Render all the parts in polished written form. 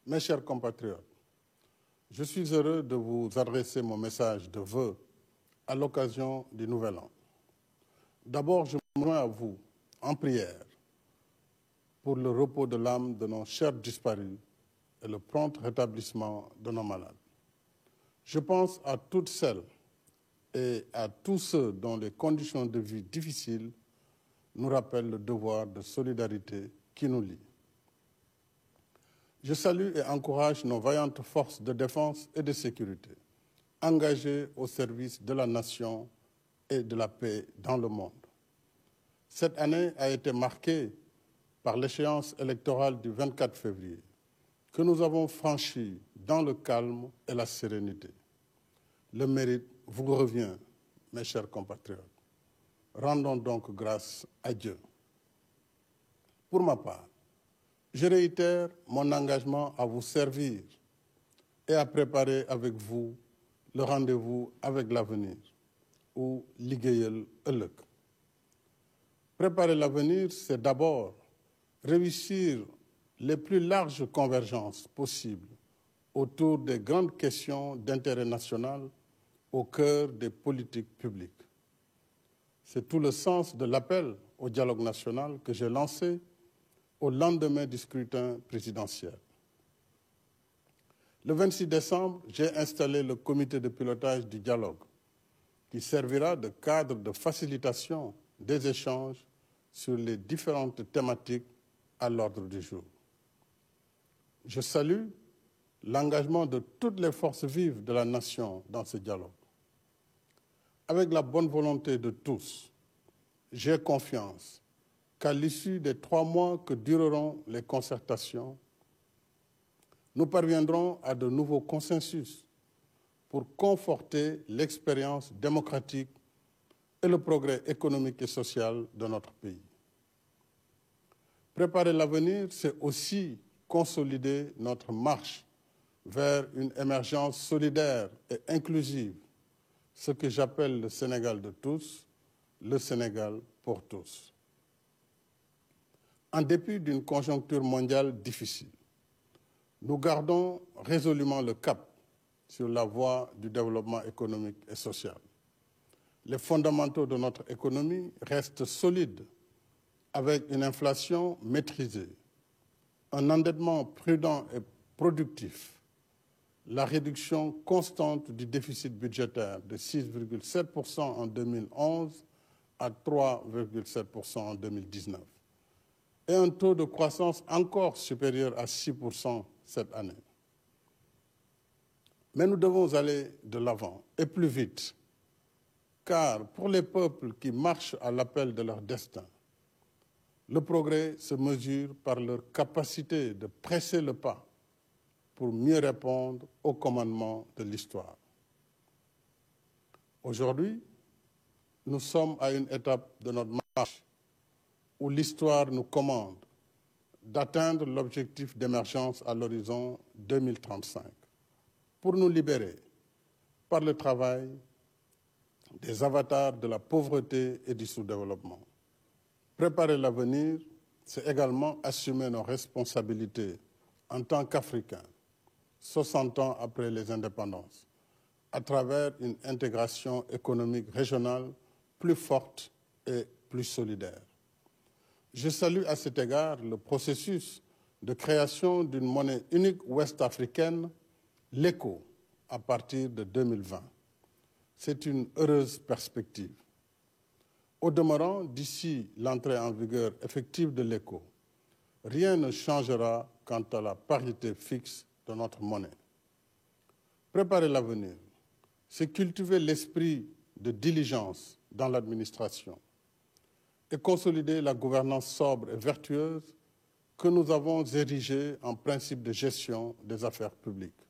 Mes chers compatriotes, je suis heureux de vous adresser mon message de vœux à l'occasion du Nouvel An. D'abord, je me joins à vous en prière pour le repos de l'âme de nos chers disparus et le prompt rétablissement de nos malades. Je pense à toutes celles et à tous ceux dont les conditions de vie difficiles nous rappellent le devoir de solidarité qui nous lie. Je salue et encourage nos vaillantes forces de défense et de sécurité, engagées au service de la nation et de la paix dans le monde. Cette année a été marquée par l'échéance électorale du 24 février, que nous avons franchie dans le calme et la sérénité. Le mérite vous revient, mes chers compatriotes. Rendons donc grâce à Dieu. Pour ma part, je réitère mon engagement à vous servir et à préparer avec vous le rendez-vous avec l'avenir ou liggéeyal ëllëg. Préparer l'avenir, c'est d'abord réussir les plus larges convergences possibles autour des grandes questions d'intérêt national au cœur des politiques publiques. C'est tout le sens de l'appel au dialogue national que j'ai lancé au lendemain du scrutin présidentiel. Le 26 décembre, j'ai installé le comité de pilotage du dialogue qui servira de cadre de facilitation des échanges sur les différentes thématiques à l'ordre du jour. Je salue l'engagement de toutes les forces vives de la nation dans ce dialogue. Avec la bonne volonté de tous, j'ai confiance qu'à l'issue des 3 mois que dureront les concertations, nous parviendrons à de nouveaux consensus pour conforter l'expérience démocratique et le progrès économique et social de notre pays. Préparer l'avenir, c'est aussi consolider notre marche vers une émergence solidaire et inclusive, ce que j'appelle le Sénégal de tous, le Sénégal pour tous. En dépit d'une conjoncture mondiale difficile, nous gardons résolument le cap sur la voie du développement économique et social. Les fondamentaux de notre économie restent solides avec une inflation maîtrisée, un endettement prudent et productif, la réduction constante du déficit budgétaire de 6,7% en 2011 à 3,7% en 2019 et un taux de croissance encore supérieur à 6% cette année. Mais nous devons aller de l'avant et plus vite, car pour les peuples qui marchent à l'appel de leur destin, le progrès se mesure par leur capacité de presser le pas pour mieux répondre aux commandements de l'histoire. Aujourd'hui, nous sommes à une étape de notre marche où l'histoire nous commande d'atteindre l'objectif d'émergence à l'horizon 2035 pour nous libérer par le travail des avatars de la pauvreté et du sous-développement. Préparer l'avenir, c'est également assumer nos responsabilités en tant qu'Africains, 60 ans après les indépendances, à travers une intégration économique régionale plus forte et plus solidaire. Je salue à cet égard le processus de création d'une monnaie unique ouest-africaine, l'ECO, à partir de 2020. C'est une heureuse perspective. Au demeurant, d'ici l'entrée en vigueur effective de l'ECO, rien ne changera quant à la parité fixe de notre monnaie. Préparer l'avenir, c'est cultiver l'esprit de diligence dans l'administration et consolider la gouvernance sobre et vertueuse que nous avons érigée en principe de gestion des affaires publiques.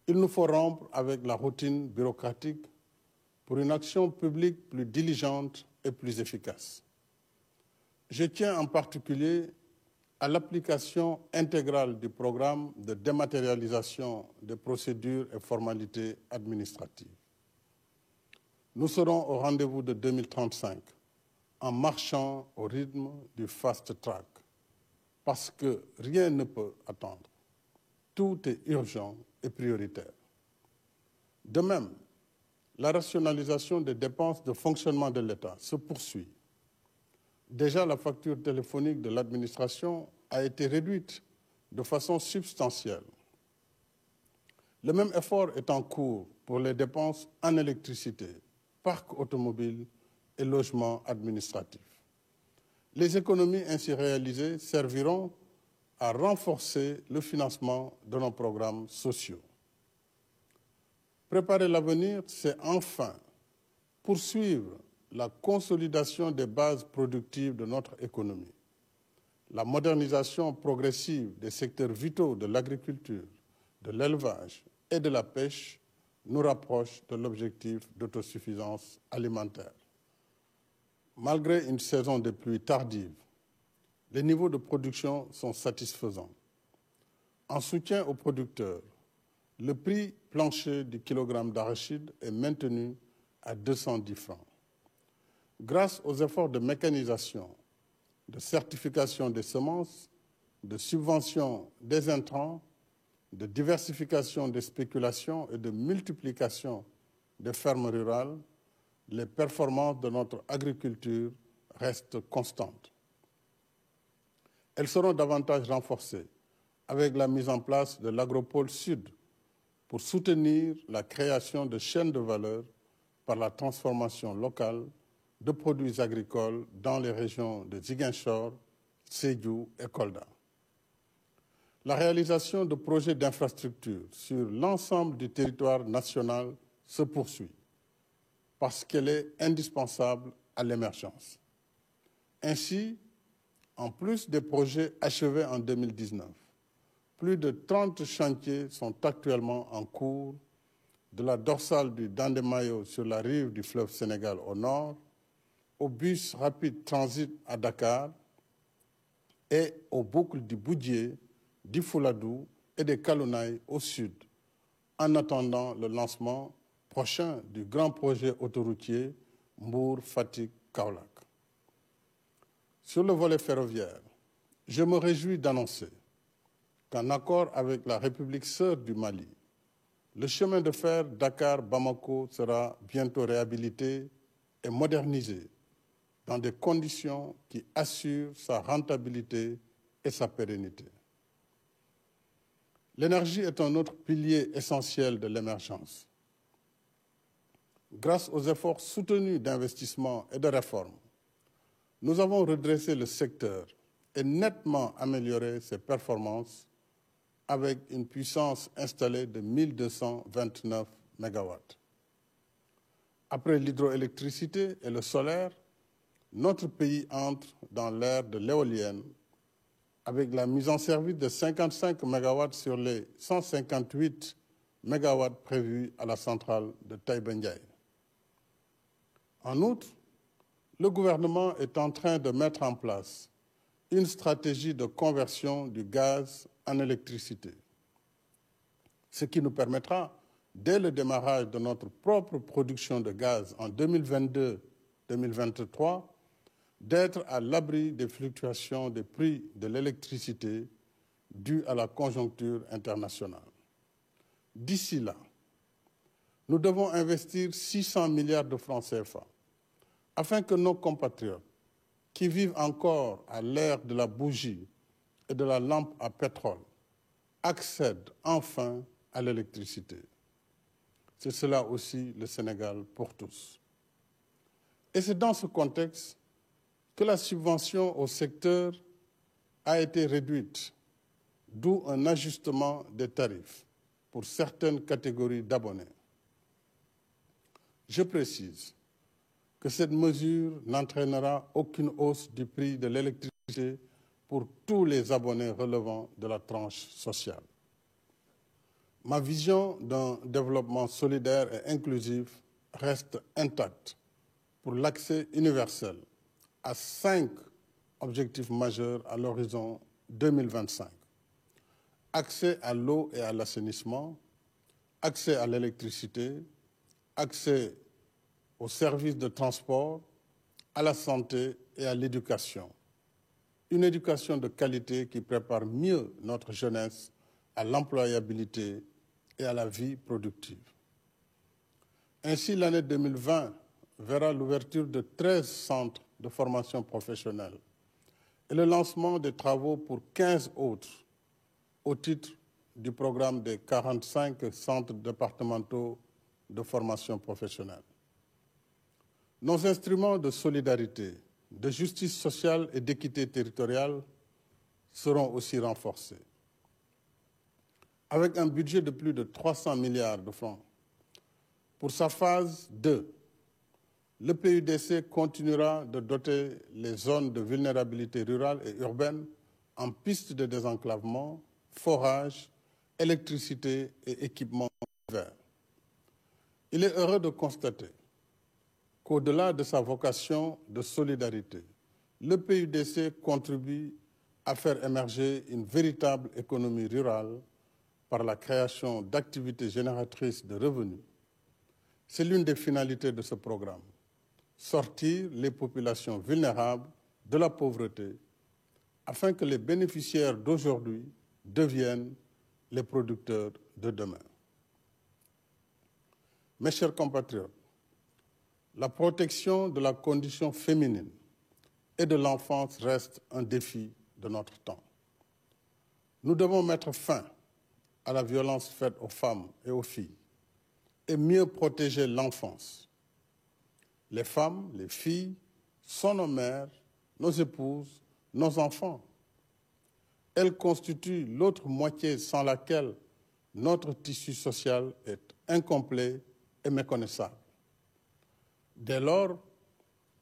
Il nous faut rompre avec la routine bureaucratique pour une action publique plus diligente et plus efficace. Je tiens en particulier à l'application intégrale du programme de dématérialisation des procédures et formalités administratives. Nous serons au rendez-vous de 2035 en marchant au rythme du fast track. parce que rien ne peut attendre. Tout est urgent et prioritaire. De même, la rationalisation des dépenses de fonctionnement de l'État se poursuit. Déjà, la facture téléphonique de l'administration a été réduite de façon substantielle. Le même effort est en cours pour les dépenses en électricité, parc automobile et logement administratif. Les économies ainsi réalisées serviront à renforcer le financement de nos programmes sociaux. Préparer l'avenir, c'est enfin poursuivre la consolidation des bases productives de notre économie. La modernisation progressive des secteurs vitaux de l'agriculture, de l'élevage et de la pêche nous rapproche de l'objectif d'autosuffisance alimentaire. Malgré une saison de pluies tardive, les niveaux de production sont satisfaisants. En soutien aux producteurs, le prix plancher du kilogramme d'arachide est maintenu à 210 francs. Grâce aux efforts de mécanisation, de certification des semences, de subvention des intrants, de diversification des spéculations et de multiplication des fermes rurales, les performances de notre agriculture restent constantes. Elles seront davantage renforcées avec la mise en place de l'Agropôle Sud pour soutenir la création de chaînes de valeur par la transformation locale de produits agricoles dans les régions de Ziguinchor, Sédhiou et Kolda. La réalisation de projets d'infrastructures sur l'ensemble du territoire national se poursuit parce qu'elle est indispensable à l'émergence. Ainsi, en plus des projets achevés en 2019, plus de 30 chantiers sont actuellement en cours, de la dorsale du Dandemayo sur la rive du fleuve Sénégal au nord, au bus rapide transit à Dakar et aux boucles du Boudié, du Fouladou et des Kalounaï au sud, en attendant le lancement prochain du grand projet autoroutier Mbour-Fatick-Kaolack. Sur le volet ferroviaire, je me réjouis d'annoncer qu'en accord avec la République sœur du Mali, le chemin de fer Dakar-Bamako sera bientôt réhabilité et modernisé dans des conditions qui assurent sa rentabilité et sa pérennité. L'énergie est un autre pilier essentiel de l'émergence. Grâce aux efforts soutenus d'investissement et de réforme, nous avons redressé le secteur et nettement amélioré ses performances avec une puissance installée de 1229 MW. Après l'hydroélectricité et le solaire, notre pays entre dans l'ère de l'éolienne avec la mise en service de 55 MW sur les 158 MW prévus à la centrale de Taïba Ndiaye. En outre, le gouvernement est en train de mettre en place une stratégie de conversion du gaz en électricité, ce qui nous permettra, dès le démarrage de notre propre production de gaz en 2022-2023, d'être à l'abri des fluctuations des prix de l'électricité dues à la conjoncture internationale. D'ici là, nous devons investir 600 milliards de francs CFA afin que nos compatriotes qui vivent encore à l'ère de la bougie et de la lampe à pétrole accèdent enfin à l'électricité. C'est cela aussi le Sénégal pour tous. Et c'est dans ce contexte que la subvention au secteur a été réduite, d'où un ajustement des tarifs pour certaines catégories d'abonnés. Je précise que cette mesure n'entraînera aucune hausse du prix de l'électricité pour tous les abonnés relevant de la tranche sociale. Ma vision d'un développement solidaire et inclusif reste intacte pour l'accès universel à 5 objectifs majeurs à l'horizon 2025. Accès à l'eau et à l'assainissement, accès à l'électricité, accès aux services de transport, à la santé et à l'éducation. une éducation de qualité qui prépare mieux notre jeunesse à l'employabilité et à la vie productive. Ainsi, l'année 2020 verra l'ouverture de 13 centres de formation professionnelle et le lancement des travaux pour 15 autres au titre du programme des 45 centres départementaux de formation professionnelle. Nos instruments de solidarité, de justice sociale et d'équité territoriale seront aussi renforcés. Avec un budget de plus de 300 milliards de francs, pour sa phase 2, le PUDC continuera de doter les zones de vulnérabilité rurale et urbaine en pistes de désenclavement, forage, électricité et équipements verts. Il est heureux de constater qu'au-delà de sa vocation de solidarité, le PUDC contribue à faire émerger une véritable économie rurale par la création d'activités génératrices de revenus. C'est l'une des finalités de ce programme. Sortir les populations vulnérables de la pauvreté afin que les bénéficiaires d'aujourd'hui deviennent les producteurs de demain. Mes chers compatriotes, la protection de la condition féminine et de l'enfance reste un défi de notre temps. Nous devons mettre fin à la violence faite aux femmes et aux filles et mieux protéger l'enfance. Les femmes, les filles sont nos mères, nos épouses, nos enfants. Elles constituent l'autre moitié sans laquelle notre tissu social est incomplet et méconnaissable. Dès lors,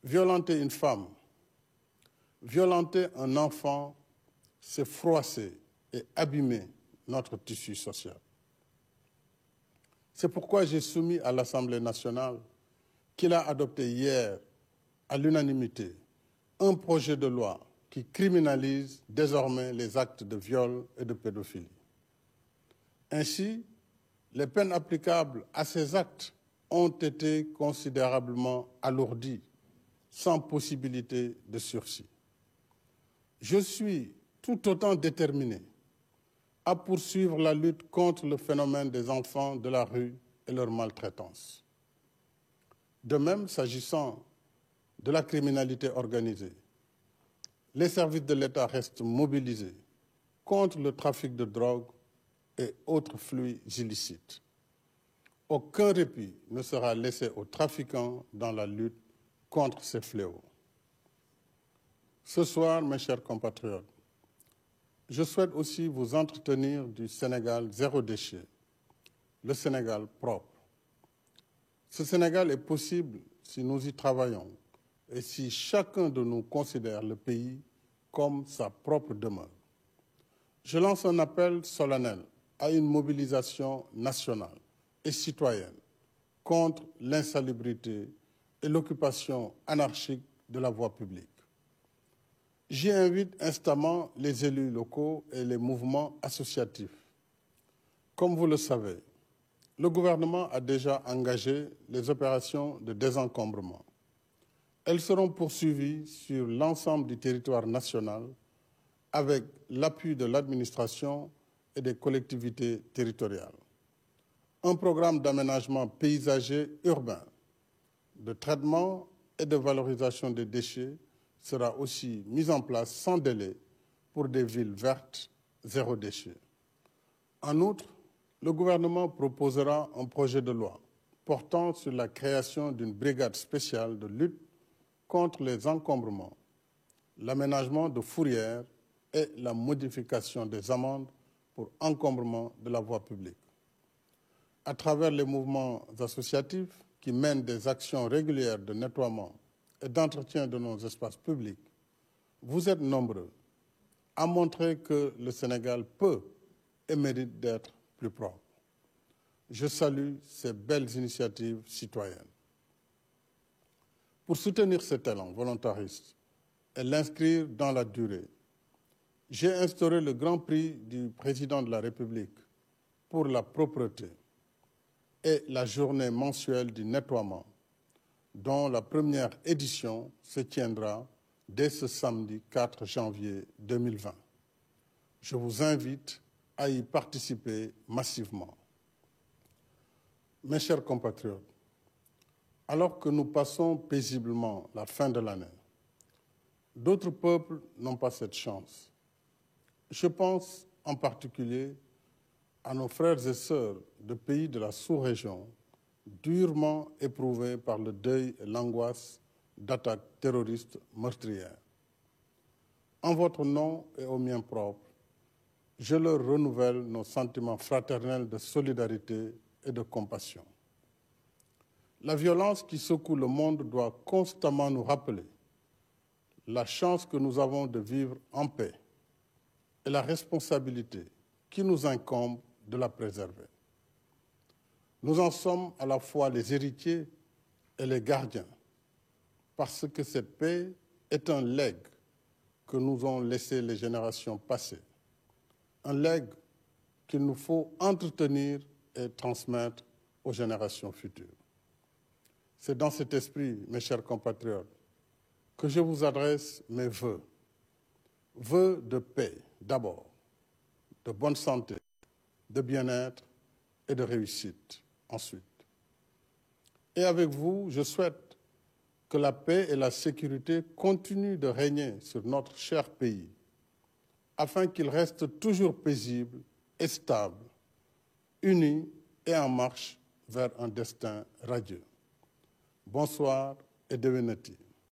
violenter une femme, violenter un enfant, c'est froisser et abîmer notre tissu social. C'est pourquoi j'ai soumis à l'Assemblée nationale, qu'il a adopté hier à l'unanimité, un projet de loi qui criminalise désormais les actes de viol et de pédophilie. Ainsi, les peines applicables à ces actes ont été considérablement alourdies, sans possibilité de sursis. Je suis tout autant déterminé à poursuivre la lutte contre le phénomène des enfants de la rue et leur maltraitance. De même, s'agissant de la criminalité organisée, les services de l'État restent mobilisés contre le trafic de drogue et autres flux illicites. Aucun répit ne sera laissé aux trafiquants dans la lutte contre ces fléaux. Ce soir, mes chers compatriotes, je souhaite aussi vous entretenir du Sénégal zéro déchet, le Sénégal propre. Ce Sénégal est possible si nous y travaillons et si chacun de nous considère le pays comme sa propre demeure. Je lance un appel solennel à une mobilisation nationale et citoyenne contre l'insalubrité et l'occupation anarchique de la voie publique. J'y invite instamment les élus locaux et les mouvements associatifs. Comme vous le savez, le gouvernement a déjà engagé les opérations de désencombrement. Elles seront poursuivies sur l'ensemble du territoire national avec l'appui de l'administration et des collectivités territoriales. Un programme d'aménagement paysager urbain, de traitement et de valorisation des déchets sera aussi mis en place sans délai pour des villes vertes zéro déchet. En outre, le gouvernement proposera un projet de loi portant sur la création d'une brigade spéciale de lutte contre les encombrements, l'aménagement de fourrières et la modification des amendes pour encombrement de la voie publique. À travers les mouvements associatifs qui mènent des actions régulières de nettoiement et d'entretien de nos espaces publics, vous êtes nombreux à montrer que le Sénégal peut et mérite d'être plus propre. Je salue ces belles initiatives citoyennes. Pour soutenir cet élan volontariste et l'inscrire dans la durée, j'ai instauré le Grand Prix du Président de la République pour la propreté et la journée mensuelle du nettoiement, dont la première édition se tiendra dès ce samedi 4 janvier 2020. Je vous invite à y participer massivement. Mes chers compatriotes, alors que nous passons paisiblement la fin de l'année, d'autres peuples n'ont pas cette chance. Je pense en particulier à nos frères et sœurs de pays de la sous-région durement éprouvés par le deuil et l'angoisse d'attaques terroristes meurtrières. En votre nom et au mien propre, je leur renouvelle nos sentiments fraternels de solidarité et de compassion. La violence qui secoue le monde doit constamment nous rappeler la chance que nous avons de vivre en paix et la responsabilité qui nous incombe de la préserver. Nous en sommes à la fois les héritiers et les gardiens, parce que cette paix est un legs que nous ont laissé les générations passées, un legs qu'il nous faut entretenir et transmettre aux générations futures. C'est dans cet esprit, mes chers compatriotes, que je vous adresse mes vœux. Vœux de paix, d'abord, de bonne santé, de bien-être et de réussite, ensuite. Et avec vous, je souhaite que la paix et la sécurité continuent de régner sur notre cher pays, afin qu'il reste toujours paisible et stable, uni et en marche vers un destin radieux. Bonsoir et devenez-y.